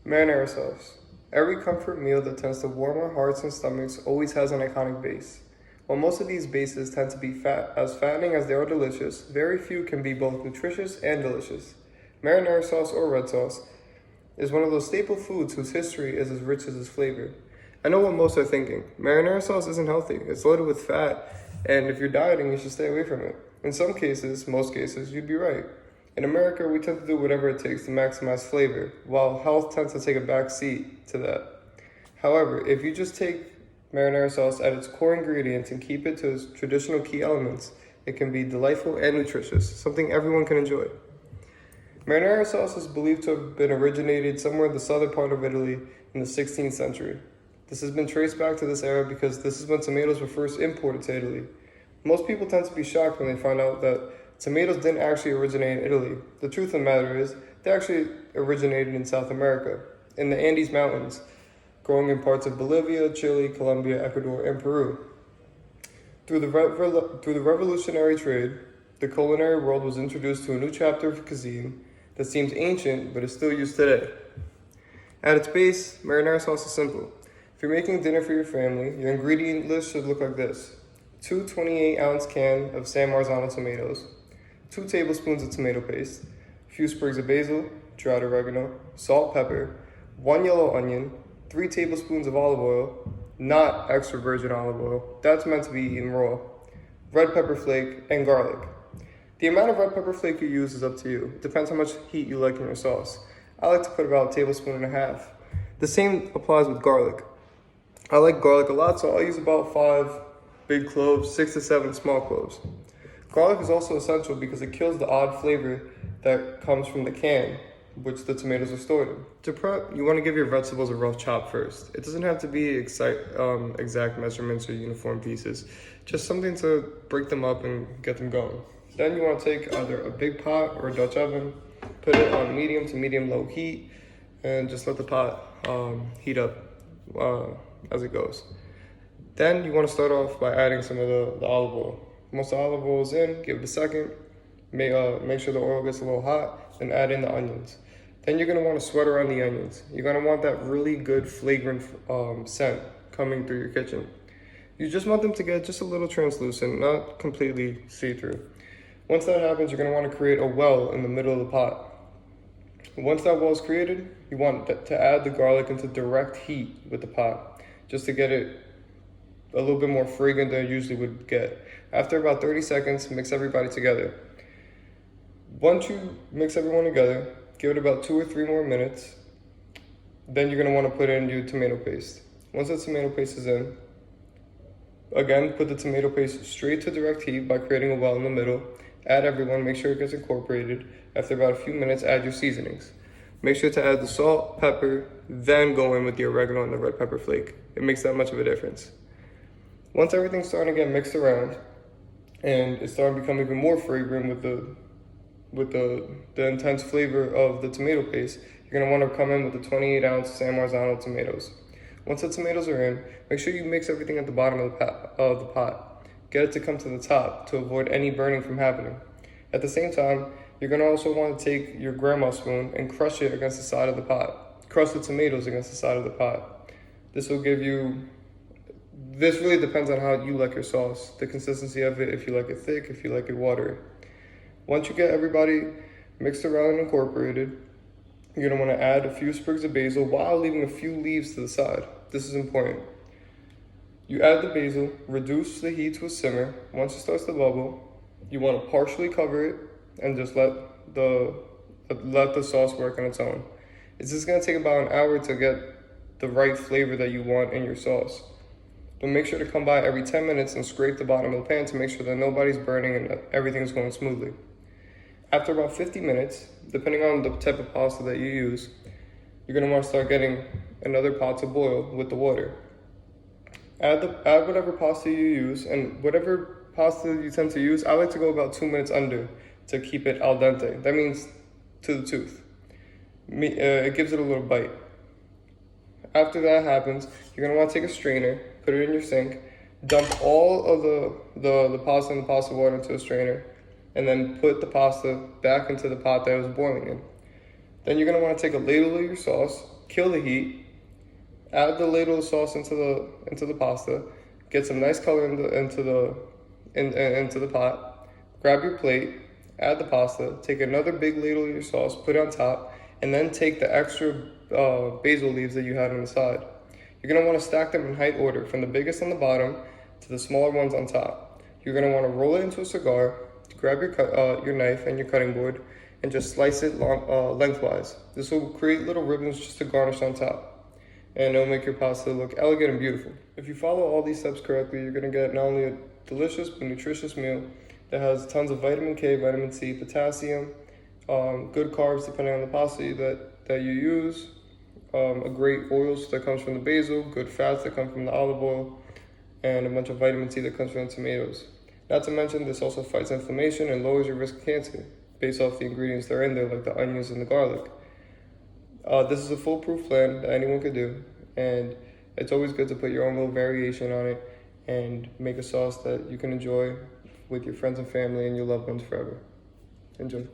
Marinara sauce. Every comfort meal that tends to warm our hearts and stomachs always has an iconic base. While most of these bases tend to be as fattening as they are delicious, very few can be both nutritious and delicious. Marinara sauce or red sauce is one of those staple foods whose history is as rich as its flavor. I know what most are thinking. Marinara sauce isn't healthy. It's loaded with fat, and if you're dieting, you should stay away from it. In some cases, most cases, you'd be right. In America, we tend to do whatever it takes to maximize flavor, while health tends to take a back seat to that. However, if you just take marinara sauce at its core ingredients and keep it to its traditional key elements, it can be delightful and nutritious, something everyone can enjoy. Marinara sauce is believed to have been originated somewhere in the southern part of Italy in the 16th century. This has been traced back to this era because this is when tomatoes were first imported to Italy. Most people tend to be shocked when they find out that tomatoes didn't actually originate in Italy. The truth of the matter is, they actually originated in South America, in the Andes Mountains, growing in parts of Bolivia, Chile, Colombia, Ecuador, and Peru. Through the revolutionary trade, the culinary world was introduced to a new chapter of cuisine that seems ancient but is still used today. At its base, marinara sauce is simple. If you're making dinner for your family, your ingredient list should look like this: 2 28-ounce cans of San Marzano tomatoes, 2 tablespoons of tomato paste, a few sprigs of basil, dried oregano, salt, pepper, 1 yellow onion, 3 tablespoons of olive oil, not extra virgin olive oil, that's meant to be eaten raw, red pepper flake, and garlic. The amount of red pepper flake you use is up to you. It depends how much heat you like in your sauce. I like to put about a tablespoon and a half. The same applies with garlic. I like garlic a lot, so I'll use about 5 big cloves, 6 to 7 small cloves. Garlic is also essential because it kills the odd flavor that comes from the can, which the tomatoes are stored in. To prep, you want to give your vegetables a rough chop first. It doesn't have to be exact measurements or uniform pieces, just something to break them up and get them going. Then you want to take either a big pot or a Dutch oven, put it on medium to medium-low heat, and just let the pot heat up as it goes. Then you want to start off by adding some of the olive oil. Once the olive oil is in, give it a second. Make sure the oil gets a little hot, then add in the onions. Then you're going to want to sweat around the onions. You're going to want that really good flagrant scent coming through your kitchen. You just want them to get just a little translucent, not completely see-through. Once that happens, you're going to want to create a well in the middle of the pot. Once that well is created, you want to add the garlic into direct heat with the pot, just to get it a little bit more fragrant than it usually would get. After about 30 seconds, mix everybody together. Once you mix everyone together, give it about 2 or 3 more minutes. Then you're going to want to put in your tomato paste. Once the tomato paste is in, again, put the tomato paste straight to direct heat by creating a well in the middle. Add everyone, make sure it gets incorporated. After about a few minutes, add your seasonings. Make sure to add the salt, pepper, then go in with the oregano and the red pepper flake. It makes that much of a difference. Once everything's starting to get mixed around and it's starting to become even more fragrant with the intense flavor of the tomato paste, you're going to want to come in with the 28-ounce San Marzano tomatoes. Once the tomatoes are in, make sure you mix everything at the bottom of the pot. Get it to come to the top to avoid any burning from happening. At the same time, you're going to also want to take your grandma spoon and crush it against the side of the pot. Crush the tomatoes against the side of the pot. This really depends on how you like your sauce, the consistency of it, if you like it thick, if you like it watery. Once you get everybody mixed around and incorporated, you're going to want to add a few sprigs of basil while leaving a few leaves to the side. This is important. You add the basil, reduce the heat to a simmer. Once it starts to bubble, you want to partially cover it and just let the sauce work on its own. It's just going to take about an hour to get the right flavor that you want in your sauce. But make sure to come by every 10 minutes and scrape the bottom of the pan to make sure that nobody's burning and that everything's going smoothly. After about 50 minutes, depending on the type of pasta that you use, you're going to want to start getting another pot to boil with the water. Add whatever pasta you use, and whatever pasta you tend to use, I like to go about 2 minutes under to keep it al dente. That means to the tooth. It gives it a little bite. After that happens, you're going to want to take a strainer, put it in your sink, dump all of the pasta and the pasta water into a strainer, and then put the pasta back into the pot that it was boiling in. Then you're going to want to take a ladle of your sauce, Kill the heat. Add the ladle of sauce into the pasta. Get some nice color into the pot. Grab your plate. Add the pasta. Take another big ladle of your sauce. Put it on top, and then take the extra basil leaves that you had on the side. You're gonna want to stack them in height order, from the biggest on the bottom to the smaller ones on top. You're gonna want to roll it into a cigar. Grab your knife and your cutting board, and just slice it lengthwise. This will create little ribbons just to garnish on top, and it'll make your pasta look elegant and beautiful. If you follow all these steps correctly, you're gonna get not only a delicious but nutritious meal that has tons of vitamin K, vitamin C, potassium, good carbs depending on the pasta that you use, a great oils that comes from the basil, good fats that come from the olive oil, and a bunch of vitamin C that comes from the tomatoes. Not to mention, this also fights inflammation and lowers your risk of cancer based off the ingredients that are in there, like the onions and the garlic. This is a foolproof plan that anyone could do, and it's always good to put your own little variation on it and make a sauce that you can enjoy with your friends and family and your loved ones forever. Enjoy.